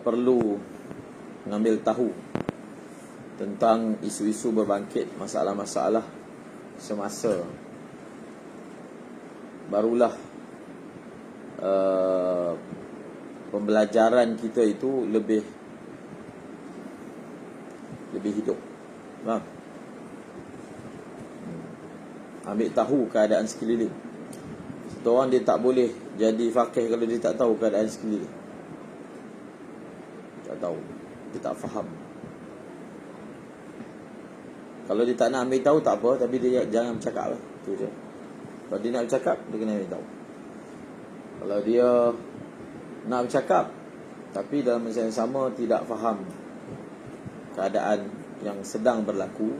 perlu mengambil tahu tentang isu-isu berbangkit, masalah-masalah semasa, barulah pembelajaran kita itu lebih hidup. Faham? Ambil tahu keadaan sekeliling. Satu orang dia tak boleh jadi faqih kalau dia tak tahu keadaan sekeliling. Tak tahu, dia tak faham. Kalau dia tak nak ambil tahu tak apa, tapi dia jangan bercakap lah. Itu je. Kalau dia nak bercakap, dia kena ambil tahu. Kalau dia nak bercakap tapi dalam masa yang sama tidak faham keadaan yang sedang berlaku,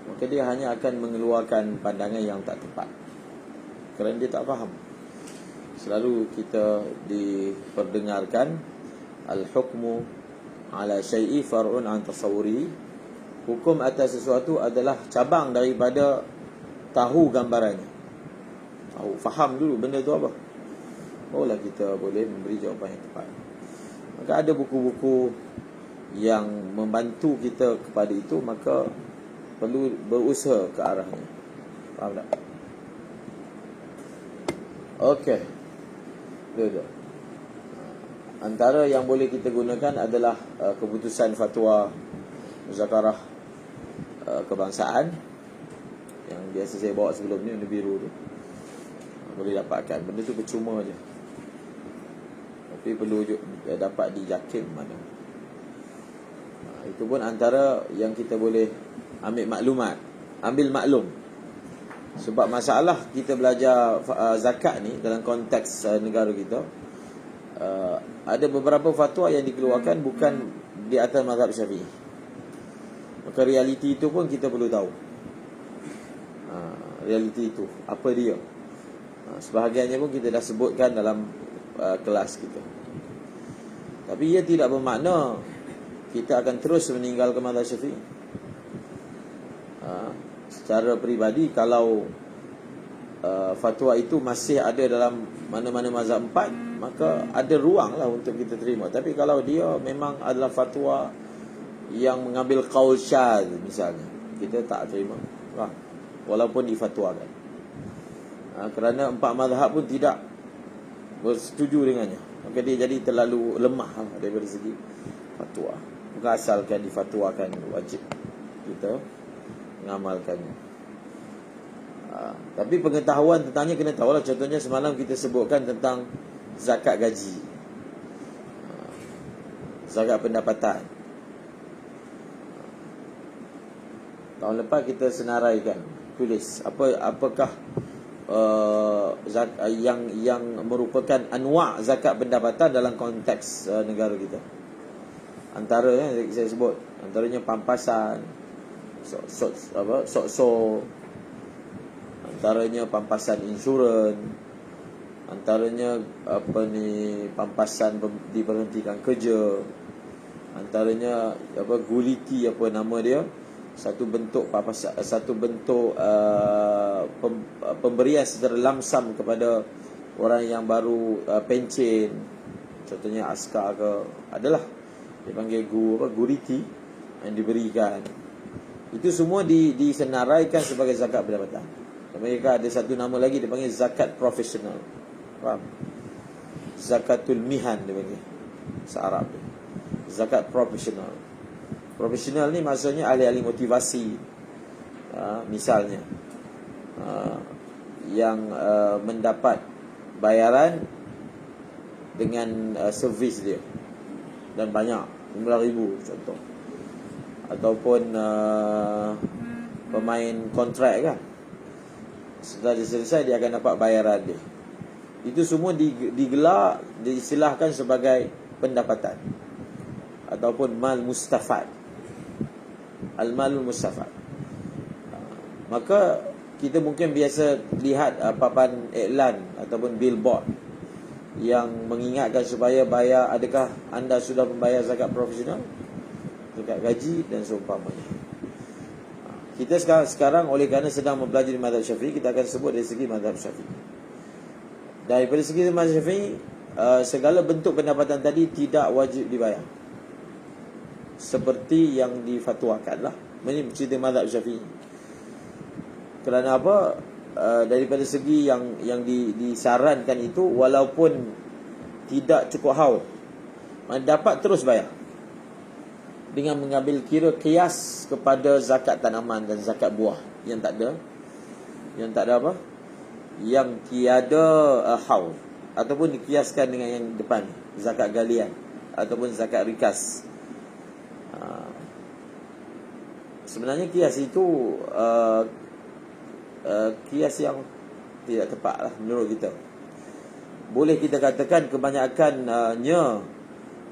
maka dia hanya akan mengeluarkan pandangan yang tak tepat kerana dia tak faham. Selalu kita diperdengarkan al-hukmu ala syai'i far'un an tasawwuri. Hukum atas sesuatu adalah cabang daripada tahu gambarannya. Tahu, faham dulu benda tu apa, barulah kita boleh memberi jawapan yang tepat. Maka ada buku-buku yang membantu kita kepada itu, maka perlu berusaha ke arahnya. Faham tak? Okey. Duduk. Antara yang boleh kita gunakan adalah keputusan fatwa muzakarah kebangsaan yang biasa saya bawa sebelum ni, warna biru tu. Boleh dapatkan. Benda tu percuma je, tapi perlu dapat di JAKIM mana. Itu pun antara yang kita boleh ambil maklumat, ambil maklum. Sebab masalah kita belajar zakat ni dalam konteks negara kita, ada beberapa fatwa yang dikeluarkan bukan di atas mazhab Syafi'i. Maka realiti itu pun kita perlu tahu. Realiti itu apa dia. Sebahagiannya pun kita dah sebutkan dalam kelas kita. Tapi ia tidak bermakna kita akan terus meninggalkan mazhab Syafi'i. Secara peribadi, kalau fatwa itu masih ada dalam mana-mana mazhab 4, maka ada ruang lah untuk kita terima. Tapi kalau dia memang adalah fatwa yang mengambil qaul syadz misalnya, kita tak terima, walaupun difatwakan. Kerana 4 mazhab pun tidak bersetuju dengannya, maka dia jadi terlalu lemah daripada segi fatwa. Bukan asalkan difatwakan wajib kita mengamalkannya. Tapi pengetahuan tentangnya kena tahu lah. Contohnya semalam kita sebutkan tentang zakat gaji, zakat pendapatan. Tahun lepas kita senaraikan, tulis apakah yang merupakan anwa' zakat pendapatan dalam konteks negara kita. Antara yang saya sebut, antaranya pampasan, sok-sok, antaranya pampasan insurans, antaranya pampasan diberhentikan kerja, antaranya guliti, apa nama dia, satu bentuk pemberian secara lamsam kepada orang yang baru pencen, contohnya askar ke, adalah dia panggil guriti yang diberikan. Itu semua disenaraikan sebagai zakat pendapatan. Mereka ada satu nama lagi, dia panggil zakat profesional. Faham? Zakatul mihan dia panggil se-Arab tu. Zakat profesional. Profesional ni maksudnya ahli-ahli motivasi, misalnya yang mendapat bayaran dengan servis dia, dan banyak, 15,000 contoh. Ataupun pemain kontrak kan, setelah dia selesai dia akan dapat bayaran dia. Itu semua digelar, diistilahkan sebagai pendapatan ataupun mal mustafad. Al-malul mustafad. Maka kita mungkin biasa lihat papan iklan ataupun billboard yang mengingatkan supaya bayar, adakah anda sudah membayar zakat profesional, zakat gaji dan seumpamanya. Kita sekarang oleh kerana sedang mempelajari mazhab Syafi'i, kita akan sebut dari segi mazhab Syafi'i. Daripada segi mazhab Syafi'i, segala bentuk pendapatan tadi tidak wajib dibayar, seperti yang difatwakan lah. Ini cerita mazhab Syafi'i. Kerana apa? Daripada segi yang disarankan itu, walaupun tidak cukup haul, dapat terus bayar dengan mengambil kira kias kepada zakat tanaman dan zakat buah yang tak ada apa, yang tiada haul, ataupun dikiaskan dengan yang depan, zakat galian ataupun zakat rikas. Sebenarnya kias itu kias yang tidak tepat lah menurut kita. Boleh kita katakan kebanyakannya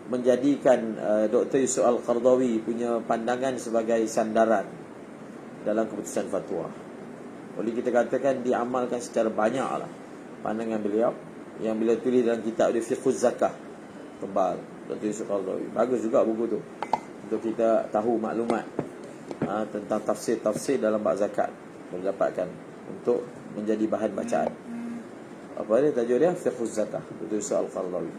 menjadikan Dr. Yusuf Al-Qardawi punya pandangan sebagai sandaran dalam keputusan fatwa. Boleh kita katakan diamalkan secara banyak lah pandangan beliau yang beliau tulis dalam kitab dia Fiqhuz Zakah, tebal, Dr. Yusuf Al-Qardawi. Bagus juga buku tu untuk kita tahu maklumat tentang tafsir dalam bab zakat, boleh dapatkan untuk menjadi bahan bacaan. Apa dia tajuk dia? Fiqhuz Zakah, Dr. Yusuf Al-Qardawi.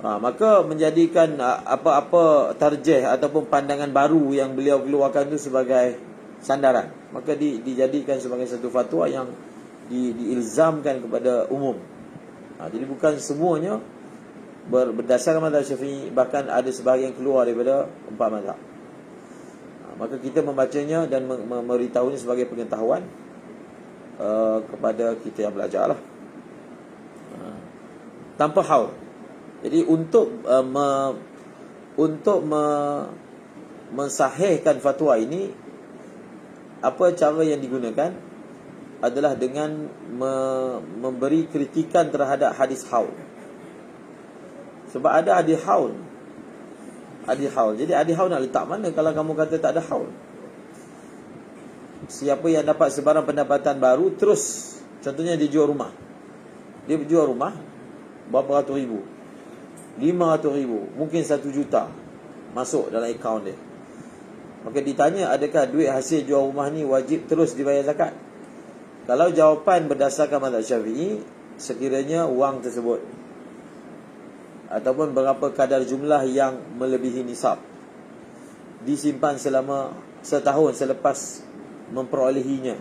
Maka menjadikan apa-apa tarjih ataupun pandangan baru yang beliau keluarkan itu sebagai sandaran, maka dijadikan sebagai satu fatwa yang diilzamkan kepada umum. Jadi bukan semuanya berdasarkan mazhab Syafi'i, bahkan ada sebahagian keluar daripada empat mazhab. Maka kita membacanya dan memberitahunya sebagai pengetahuan kepada kita yang belajar lah, tanpa haul. Jadi untuk mensahihkan fatwa ini, apa cara yang digunakan adalah dengan memberi kritikan terhadap hadis haul. Sebab ada hadis haul. Jadi hadis haul nak letak mana kalau kamu kata tak ada haul? Siapa yang dapat sebarang pendapatan baru terus, contohnya dia jual rumah. Dia jual rumah berapa ratus ribu, 500 ribu, mungkin 1 juta masuk dalam akaun dia. Maka ditanya, adakah duit hasil jual rumah ni wajib terus dibayar zakat? Kalau jawapan berdasarkan mazhab Syafi'i, sekiranya wang tersebut ataupun berapa kadar jumlah yang melebihi nisab disimpan selama setahun selepas memperolehinya,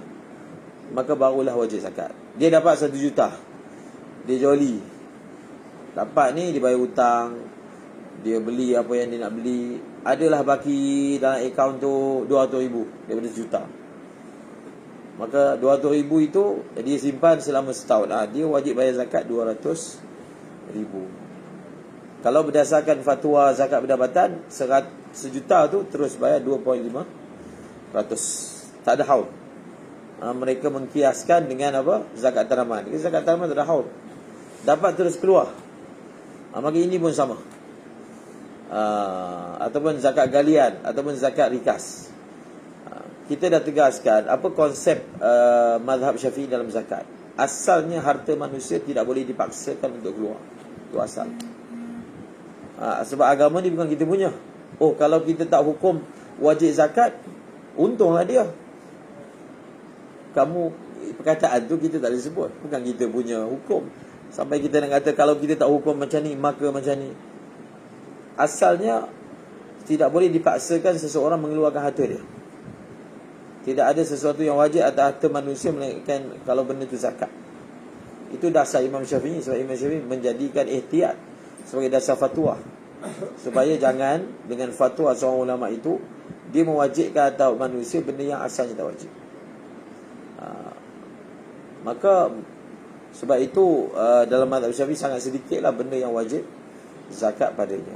maka barulah wajib zakat. Dia dapat 1 juta, dia joli, dapat ni dia bayar hutang, dia beli apa yang dia nak beli, adalah baki dalam akaun tu 200 ribu daripada sejuta. Maka 200 ribu itu dia simpan selama setahun, dia wajib bayar zakat 200 ribu. Kalau berdasarkan fatwa zakat pendapatan, sejuta tu terus bayar 2.5%. Tak ada haul. Mereka mengkiaskan dengan apa? Zakat tanaman. Zakat tanaman tak ada haul, dapat terus keluar. Maka ini pun sama. Ataupun zakat galian ataupun zakat rikas. Kita dah tegaskan apa konsep mazhab Syafi'i dalam zakat. Asalnya harta manusia tidak boleh dipaksakan untuk keluar. Itu asal. Sebab agama ni bukan kita punya. Kalau kita tak hukum wajib zakat, untunglah dia. Perkataan tu kita tak boleh sebut, bukan kita punya hukum. Sampai kita nak kata kalau kita tak hukum macam ni, maka macam ni. Asalnya tidak boleh dipaksakan seseorang mengeluarkan harta dia. Tidak ada sesuatu yang wajib atas harta manusia melainkan kalau benda itu zakat. Itu dasar Imam Syafi'i. Sebab Imam Syafi'i menjadikan ihtiyat sebagai dasar fatwa, supaya jangan dengan fatwa seorang ulama itu dia mewajibkan atas manusia benda yang asalnya tak wajib. Maka sebab itu dalam mazhab Syafi'i sangat sedikitlah benda yang wajib zakat padanya.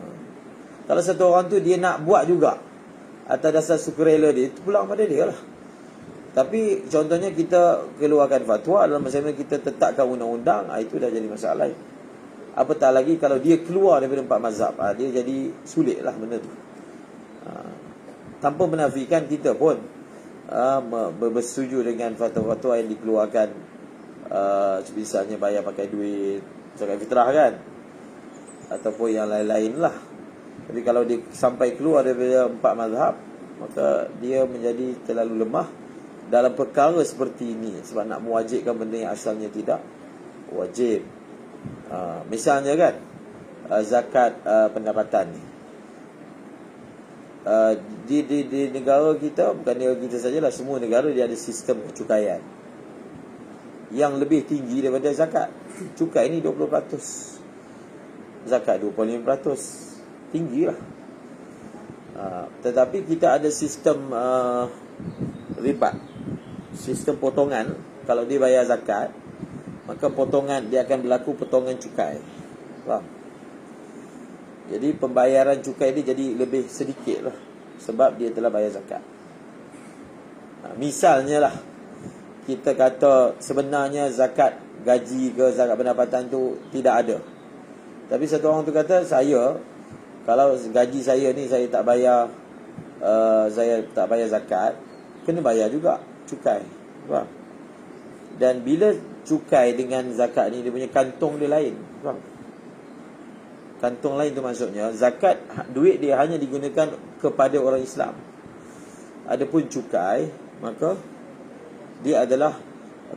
Kalau satu orang tu dia nak buat juga atas dasar sukarela dia, itu pulang pada dia lah. Tapi contohnya kita keluarkan fatwa dalam masa kita tetapkan undang-undang, itu dah jadi masalah lain. Apatah lagi kalau dia keluar daripada empat mazhab, dia jadi sulit lah benda tu. Tanpa menafikan kita pun bersetuju dengan fatwa-fatwa yang dikeluarkan, misalnya bayar pakai duit, zakat fitrah kan, ataupun yang lain-lain lah. Tapi kalau dia sampai keluar daripada empat mazhab, maka dia menjadi terlalu lemah dalam perkara seperti ini, sebab nak mewajibkan benda yang asalnya tidak wajib. Misalnya kan, zakat pendapatan ni, di negara kita, bukan negara kita sajalah, semua negara dia ada sistem percukaian yang lebih tinggi daripada zakat. Cukai ni 20%, zakat 25%, tinggi lah. Tetapi kita ada sistem ribat, sistem potongan. Kalau dia bayar zakat, maka potongan dia akan berlaku potongan cukai. Faham? Jadi pembayaran cukai ni jadi lebih sedikit lah, sebab dia telah bayar zakat. Misalnya lah, kita kata sebenarnya zakat gaji ke zakat pendapatan tu tidak ada, tapi satu orang tu kata, saya kalau gaji saya ni saya tak bayar zakat, kena bayar juga cukai. Faham? Dan bila cukai dengan zakat ni, dia punya kantong dia lain. Faham? Kantong lain tu maksudnya zakat, duit dia hanya digunakan kepada orang Islam. Adapun cukai, maka dia adalah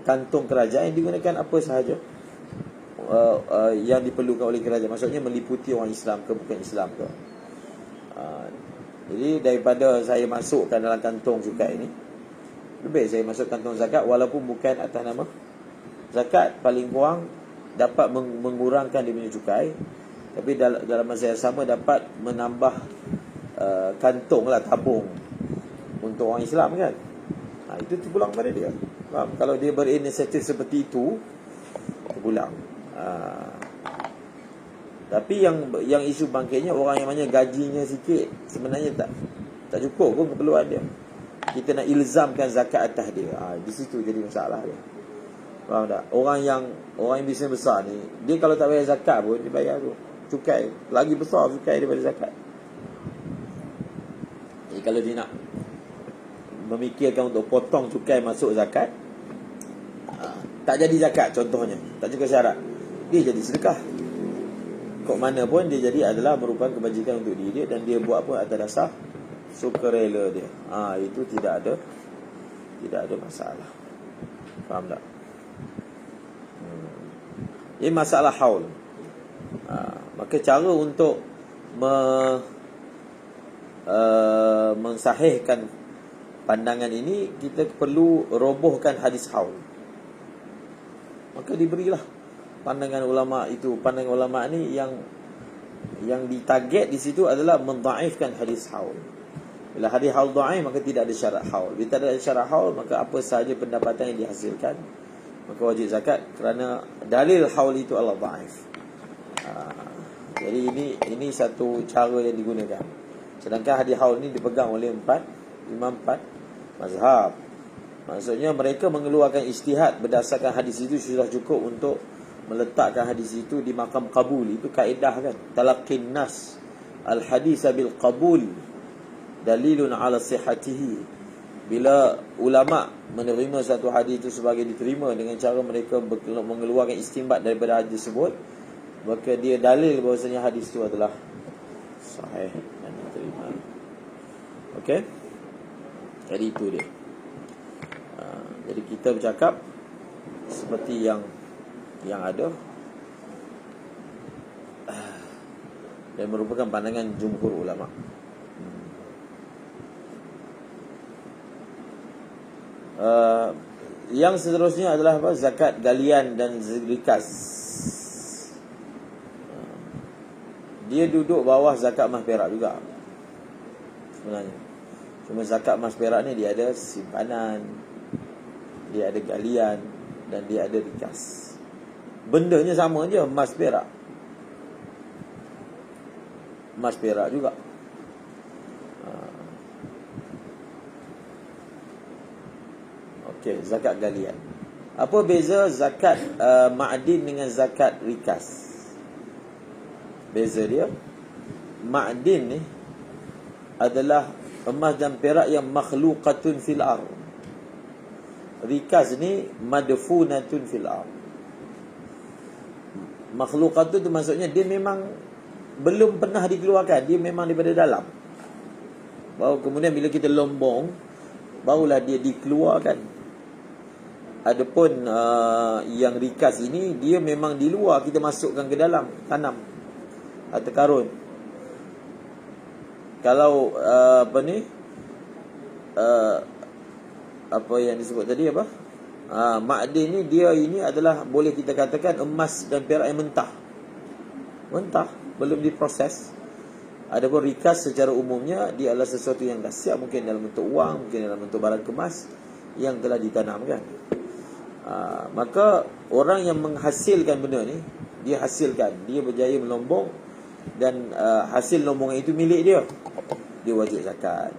kantong kerajaan yang digunakan apa sahaja yang diperlukan oleh kerajaan. Maksudnya meliputi orang Islam ke bukan Islam ke. Jadi daripada saya masukkan dalam kantong cukai ni, lebih saya masuk kantong zakat, walaupun bukan atas nama zakat, paling kurang dapat mengurangkan dia punya cukai, tapi dalam masa yang sama dapat menambah kantong lah, tabung untuk orang Islam kan. Itu terpulang pada dia. Faham? Kalau dia berinisiatif seperti itu, terpulang. Tapi yang isu bangkitnya, orang yang mana gajinya sikit, sebenarnya tak cukup pun keperluan dia. Kita nak ilzamkan zakat atas dia. Di situ jadi masalah dia. Faham tak? Orang yang bisnes besar ni, dia kalau tak bayar zakat pun, dia bayar tu cukai, lagi besar cukai daripada zakat. Jadi kalau dia nak memikirkan untuk potong cukai masuk zakat, tak jadi zakat contohnya, tak cukup syarat, dia jadi sedekah. Kok mana pun dia jadi adalah merupakan kebajikan untuk diri dia, dan dia buat pun atas dasar sukarela dia. Itu tidak ada masalah. Faham tak? Ini masalah haul. Maka cara untuk mensahihkan pandangan ini, kita perlu robohkan hadis haul. Maka diberilah pandangan ulama itu. Pandangan ulama ni yang ditarget di situ adalah mendhaifkan hadis haul. Bila hadis haul dhaif, maka tidak ada syarat haul. Bila tidak ada syarat haul, maka apa sahaja pendapatan yang dihasilkan, maka wajib zakat, kerana dalil haul itu adalah dhaif. Jadi ini satu cara yang digunakan. Sedangkan hadis haul ni dipegang oleh imam 4 mazhab. Maksudnya mereka mengeluarkan ijtihad berdasarkan hadis itu sudah cukup untuk meletakkan hadis itu di makam qabul. Itu kaedah kan, talaqqin nas al hadis bil qabul dalilun ala sihhatihi. Bila ulama menerima satu hadis itu sebagai diterima dengan cara mereka mengeluarkan istinbat daripada hadis tersebut, maka dia dalil bahawasanya hadis itu adalah sahih dan diterima. Okey, jadi itu dia. Jadi kita bercakap seperti yang ada, dan merupakan pandangan jumhur ulama. Yang seterusnya adalah apa? Zakat galian dan rikas. Dia duduk bawah zakat emas perak juga sebenarnya. Cuma zakat emas perak ni dia ada simpanan, dia ada galian, dan dia ada rikas. Bendanya sama je, emas perak. Emas perak juga. Okey, zakat galian. Apa beza zakat ma'din dengan zakat rikas? Beza dia, ma'din ni adalah emas dan perak yang makhluqatun fil ard. Rikas ni madfunatun fil ard. Makhluqatun tu maksudnya dia memang belum pernah dikeluarkan, dia memang daripada dalam. Baru kemudian bila kita lombong, barulah dia dikeluarkan. Adapun yang rikas ini, dia memang di luar, kita masukkan ke dalam, tanam harta karun. Kalau apa yang disebut tadi apa? Ma'din ni, dia ini adalah boleh kita katakan emas dan perak yang mentah. Mentah, belum diproses. Adapun rikas secara umumnya, dia adalah sesuatu yang dah siap, mungkin dalam bentuk wang, mungkin dalam bentuk barang kemas yang telah ditanamkan. Maka orang yang menghasilkan benda ni, dia hasilkan, dia berjaya melombong, dan hasil lombongan itu milik dia, dia wajib zakat.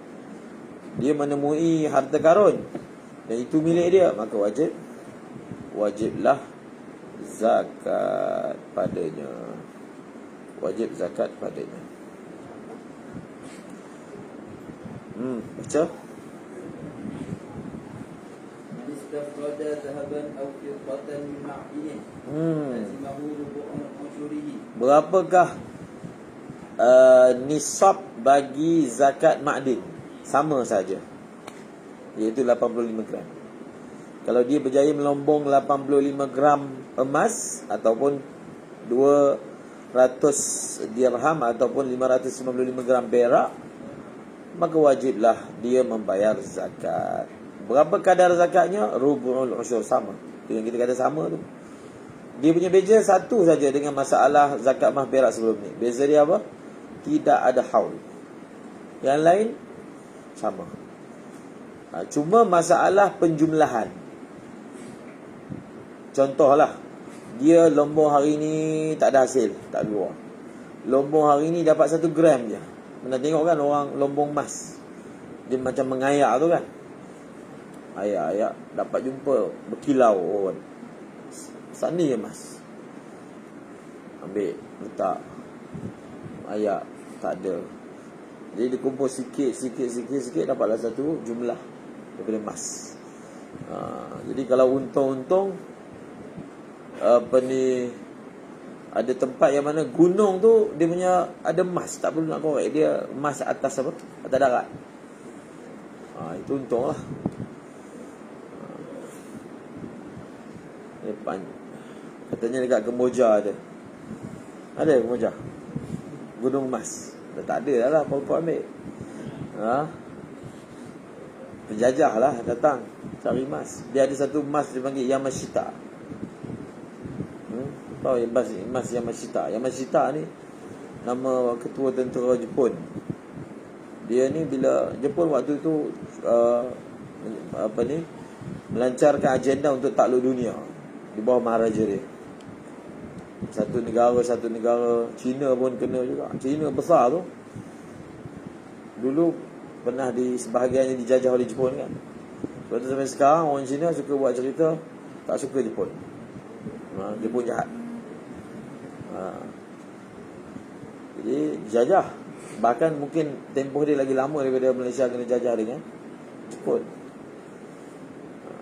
Dia menemui harta karun dan itu milik dia, maka wajiblah zakat padanya. Wajib zakat padanya. Baca. استفرد ذهبا أو فضة من معدن لزمه ربع عشره. Berapakah nisab bagi zakat ma'din? Sama saja, iaitu 85 gram. Kalau dia berjaya melombong 85 gram emas ataupun 200 dirham ataupun 555 gram perak, maka wajiblah dia membayar zakat. Berapa kadar zakatnya? Rubu'ul usyur, sama. Itu yang kita kata sama tu. Dia punya beza satu saja dengan masalah zakat emas perak sebelum ni. Beza dia apa? Tidak ada haul. Yang lain sama. Cuma masalah penjumlahan. Contohlah, dia lombong hari ni tak ada hasil, tak keluar. Lombong hari ni dapat 1 gram je. Pernah tengok kan orang lombong emas, dia macam mengayak tu kan, ayak-ayak, dapat jumpa berkilau. Sani je emas, ambil, letak, ayak, tak ada. Jadi dia kumpul sikit, dapatlah satu jumlah daripada emas. Jadi kalau untung-untung, ada tempat yang mana gunung tu dia punya ada emas, tak perlu nak korek, dia emas atas apa? Atas darat. Itu untunglah. Katanya dekat Kemboja ada. Ada Kemboja gunung emas. Tak ada lah, apa-apa ambil. Penjajah lah datang cari emas. Dia ada satu emas dipanggil Yamashita. Tahu emas Yamashita. Yamashita ni nama ketua tentera Jepun. Dia ni bila Jepun waktu tu melancarkan agenda untuk takluk dunia di bawah maharaja dia. Satu negara, China pun kena juga. China besar tu, dulu pernah sebahagiannya dijajah oleh Jepun kan. Sebab tu sampai sekarang orang China suka buat cerita tak suka Jepun. Jepun jahat. Jadi jajah. Bahkan mungkin tempoh dia lagi lama daripada Malaysia kena jajah dengan Jepun.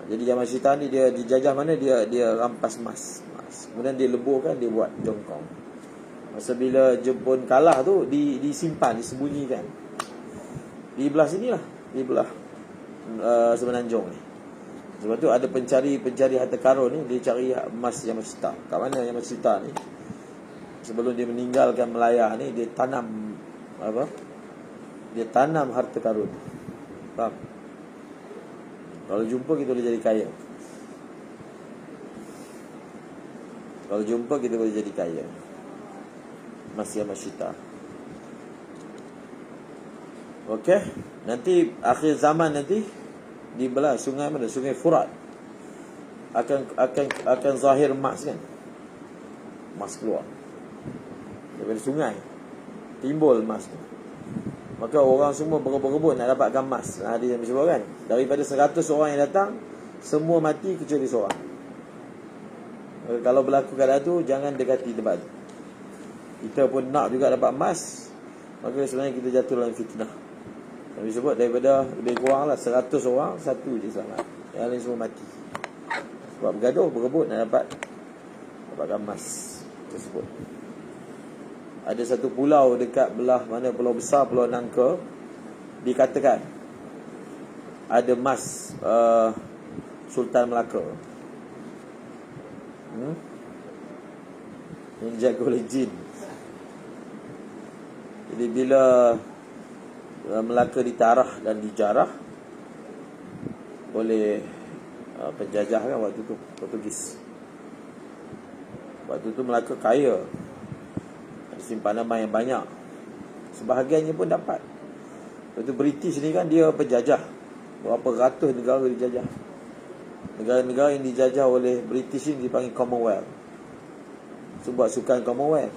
Jadi Yamashita ni dia dijajah mana, dia rampas emas. Kemudian dia leburkan, dia buat jongkong. Masa bila Jepun kalah tu, disimpan, disembunyikan di belah sini lah, di belah Semenanjung ni. Sebab tu ada pencari harta karun ni, dia cari emas Yamashita. Kat mana Yamashita ni? Sebelum dia meninggalkan Melaya ni, dia tanam apa? Dia tanam harta karun. Faham? Kalau jumpa kita boleh jadi kaya. Kalau jumpa kita boleh jadi kaya. Emas Yamashita. Okey, nanti akhir zaman nanti di belah sungai mana? Sungai Furat. Akan zahir emas kan? Emas keluar daripada sungai, timbul emas tu. Maka orang semua berebut-rebut nak dapatkan emas. Hadis yang disebut kan, daripada 100 orang yang datang, semua mati kecuali seorang. Maka kalau berlaku keadaan tu, jangan dekati tempat tu. Kita pun nak juga dapat emas, maka sebenarnya kita jatuh dalam fitnah. Nabi sebut daripada lebih kurang lah 100 orang, satu je selamat, yang lain semua mati. Sebab bergaduh, berebut nak dapatkan emas tersebut. Ada satu pulau dekat belah mana, pulau besar, Pulau Nangka, dikatakan ada emas Sultan Melaka. Yang dijaga oleh jin. Jadi bila Melaka ditarah dan dijarah oleh penjajah kan waktu tu, Portugis. Waktu tu Melaka kaya, ada simpanan emas yang banyak, sebahagiannya pun dapat. Waktu British ni kan dia penjajah, berapa ratus negara dijajah. Negara-negara yang dijajah oleh British ni dipanggil Commonwealth. Sebab sukan Commonwealth,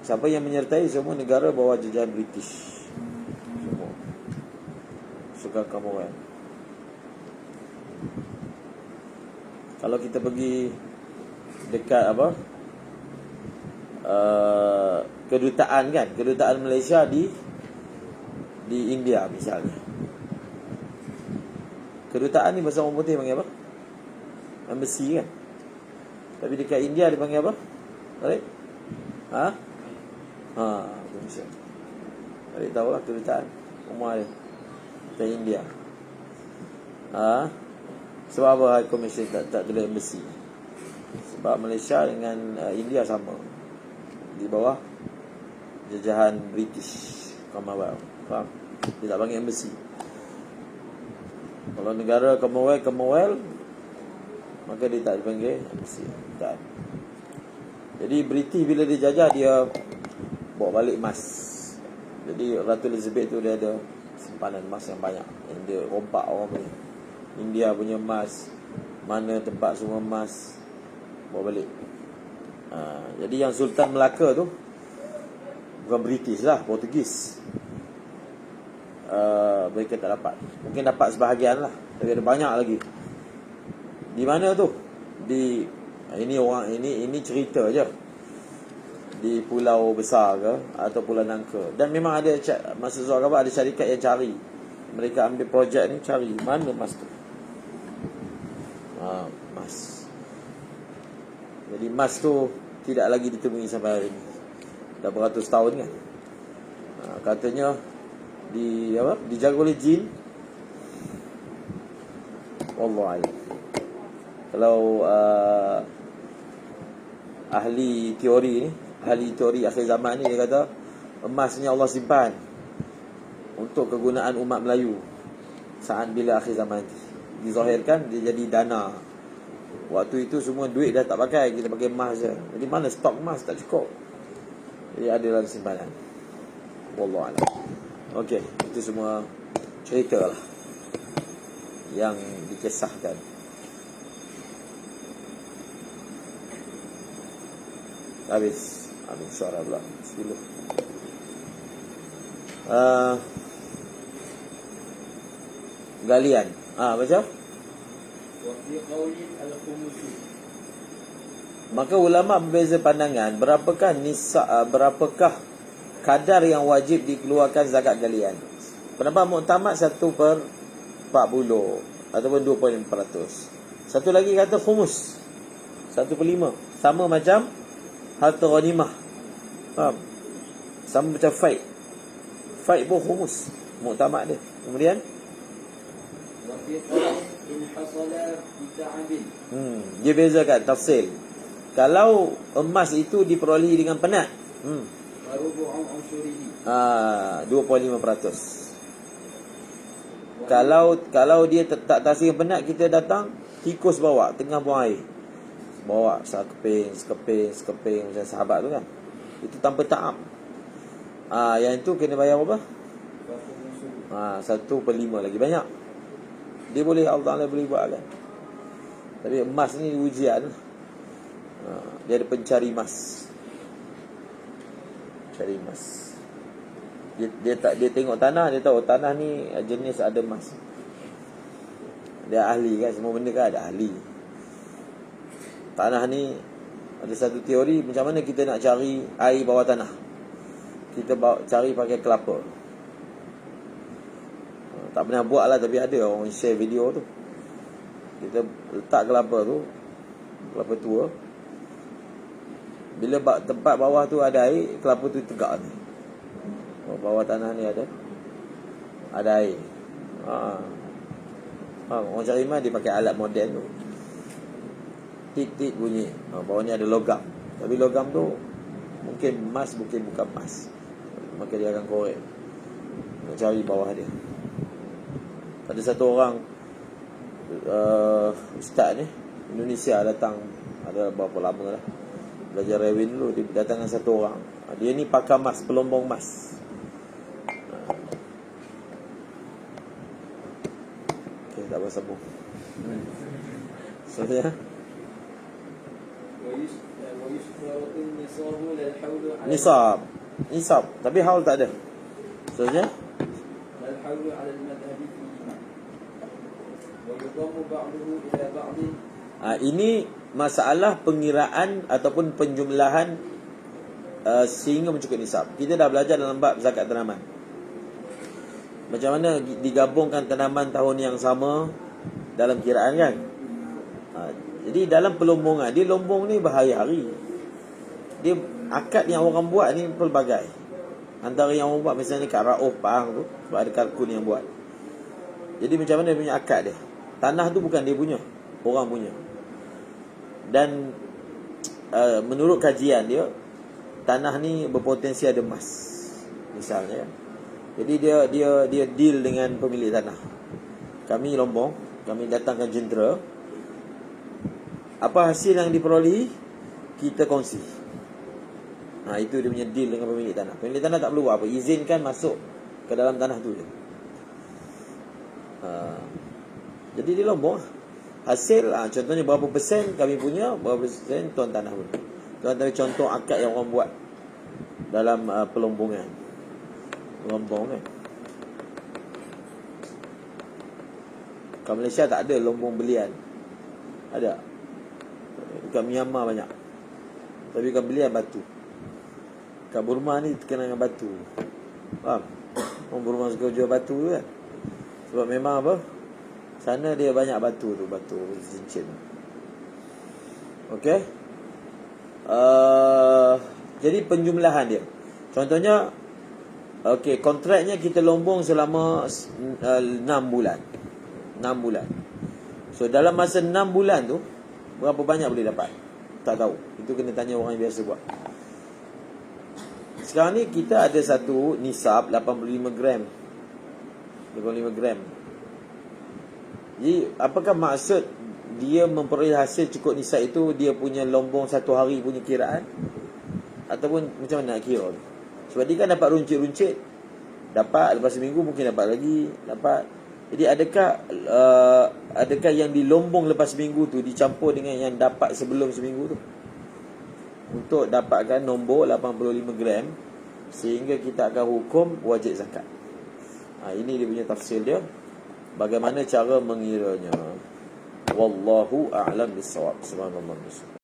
siapa yang menyertai semua negara bawah jajahan British. Semua sukan Commonwealth. Kalau kita pergi dekat kedutaan kan, kedutaan Malaysia di India misalnya. Kedutaan ni bahasa orang putih panggil apa? Embassy kan. Tapi dekat India dia panggil apa? Tarik? Tu bisa. Tarik tahulah kedutaan umar dia dekat India. Sebab apa High Commission tak tulis embassy? Sebab Malaysia dengan India sama, di bawah jajahan British Commonwealth. Faham? Dia tak panggil embassy. Kalau negara Commonwealth, maka dia tak dipanggil embassy. Tak. Jadi British bila dia jajah, dia bawa balik emas. Jadi Ratu Elizabeth tu dia ada simpanan emas yang banyak, yang dia rompak orang punya. India punya emas, mana tempat semua emas, bawa balik. Jadi yang Sultan Melaka tu bukan British lah, Portugis. Mereka tak dapat. Mungkin dapat sebahagian lah, tapi ada banyak lagi. Di mana tu? Ini cerita je. Di pulau besar ke atau pulau Nangka. Dan memang ada, masa Zuhar Khabar ada syarikat yang cari. Mereka ambil projek ni, cari mana emas tu. Emas. Jadi emas tu tidak lagi ditemui sampai hari ini. Dah beratus tahun kan. Katanya dijaga oleh jin. Wallahualam. Kalau ahli teori akhir zaman ni, dia kata emas ni Allah simpan untuk kegunaan umat Melayu saat bila akhir zaman nanti. Dizahirkan dia jadi dana. Waktu itu semua duit dah tak pakai, kita pakai emas je. Jadi mana stok emas tak cukup. Jadi ada dalam simpanan. Wallahualam. Okey, itu semua cerita lah yang dikisahkan. Habis suara pula. Bismillah. Galian. Baca. Wa fi qawli al-khumus. Maka ulama berbeza pandangan berapakah berapakah kadar yang wajib dikeluarkan zakat galian. Pendapat muktamad 1/40 ataupun 2.5%. Satu lagi kata khumus 1/5, sama macam harta ghanimah. Faham? Sama macam fight pun khumus, muktamad dia. Kemudian Wa fi qawli in hasala bi ta'abin. Dia bezakan tafsil. Kalau emas itu diperolehi dengan penat, Rubu'u ushurihi. 2.5%. Kalau dia tak tasing penat, kita datang tikus bawa tengah buang air, bawa sekeping macam sahabat tu kan, itu tanpa ta'am. Yang itu kena bayar berapa? 1/5 lagi banyak. Dia boleh, Allah Ta'ala boleh buat kan. Tapi emas ni ujian. Dia ada pencari emas. Cari emas. Dia tengok tanah, dia tahu tanah ni jenis ada emas. Dia ahli kan, semua benda kan ada ahli. Tanah ni ada satu teori macam mana kita nak cari air bawah tanah. Kita cari pakai kelapa. Tak pernah buat lah, tapi ada orang share video tu. Kita letak kelapa tua. Bila tempat bawah tu ada air, kelapa tu tegak ni. Bawah tanah ni ada air. Orang cari emas dia pakai alat moden tu. tit bunyi. Bawah ni ada logam. Tapi logam tu mungkin emas, mungkin bukan emas. Maka dia akan korek. Nak cari bawah dia. Ada satu orang ustaz ni Indonesia datang, ada berapa lama lah, belajar rewin dulu. Dia datang dengan satu orang. Dia ni pakar emas, pelombong emas. Okay, tak apa, sambung. Soalnya ويشترط النصاب للحول على nisab tapi haul tak ada. Soalnya الحول على المذهب فيهما ويضم بعضه إلى بعض. Ini masalah pengiraan ataupun penjumlahan sehingga mencukupi nisab. Kita dah belajar dalam bab zakat tanaman, macam mana digabungkan tanaman tahun yang sama dalam kiraan kan. Jadi dalam pelombongan, dia lombong ni berhari-hari. Dia akad yang orang buat ni pelbagai. Antara yang orang buat misalnya kat Rauf Pahang tu, sebab ada kalkun yang buat. Jadi macam mana dia punya akad dia? Tanah tu bukan dia punya, orang punya. Dan menurut kajian dia, tanah ni berpotensi ada emas, misalnya. Jadi dia deal dengan pemilik tanah. Kami lombong, kami datangkan jentera. Apa hasil yang diperolehi, kita kongsi. Itu dia punya deal dengan pemilik tanah. Pemilik tanah tak perlu buat apa, izinkan masuk ke dalam tanah tu je. Jadi dia lombong hasil, contohnya berapa persen kami punya, berapa persen tuan tanah punya. Itu antara contoh akad yang orang buat dalam pelombongan. Lombong kan. Kat Malaysia tak ada lombong belian. Ada dekat Myanmar banyak, tapi kat belian batu. Kat Burma ni terkenal dengan batu. Faham? Orang Burma suka jual batu tu kan. Sebab memang apa, sana dia banyak batu tu, batu cincin. Okey. Jadi penjumlahan dia, contohnya, okey, kontraknya kita lombong selama 6 bulan. 6 bulan. So dalam masa 6 bulan tu, berapa banyak boleh dapat? Tak tahu. Itu kena tanya orang yang biasa buat. Sekarang ni kita ada satu nisab 85 gram. 85 gram. Jadi apakah maksud dia memperoleh hasil cukup nisab itu, dia punya lombong satu hari punya kiraan? Ataupun macam mana nak kira? Sebab dia kan dapat runcit-runcit, dapat lepas seminggu mungkin dapat lagi, dapat. Jadi adakah yang dilombong lepas seminggu tu dicampur dengan yang dapat sebelum seminggu tu untuk dapatkan nombor 85 gram, sehingga kita akan hukum wajib zakat. Ini dia punya tafsir dia, bagaimana cara mengiranya. Wallahu a'lam bissawab. Subhanallah.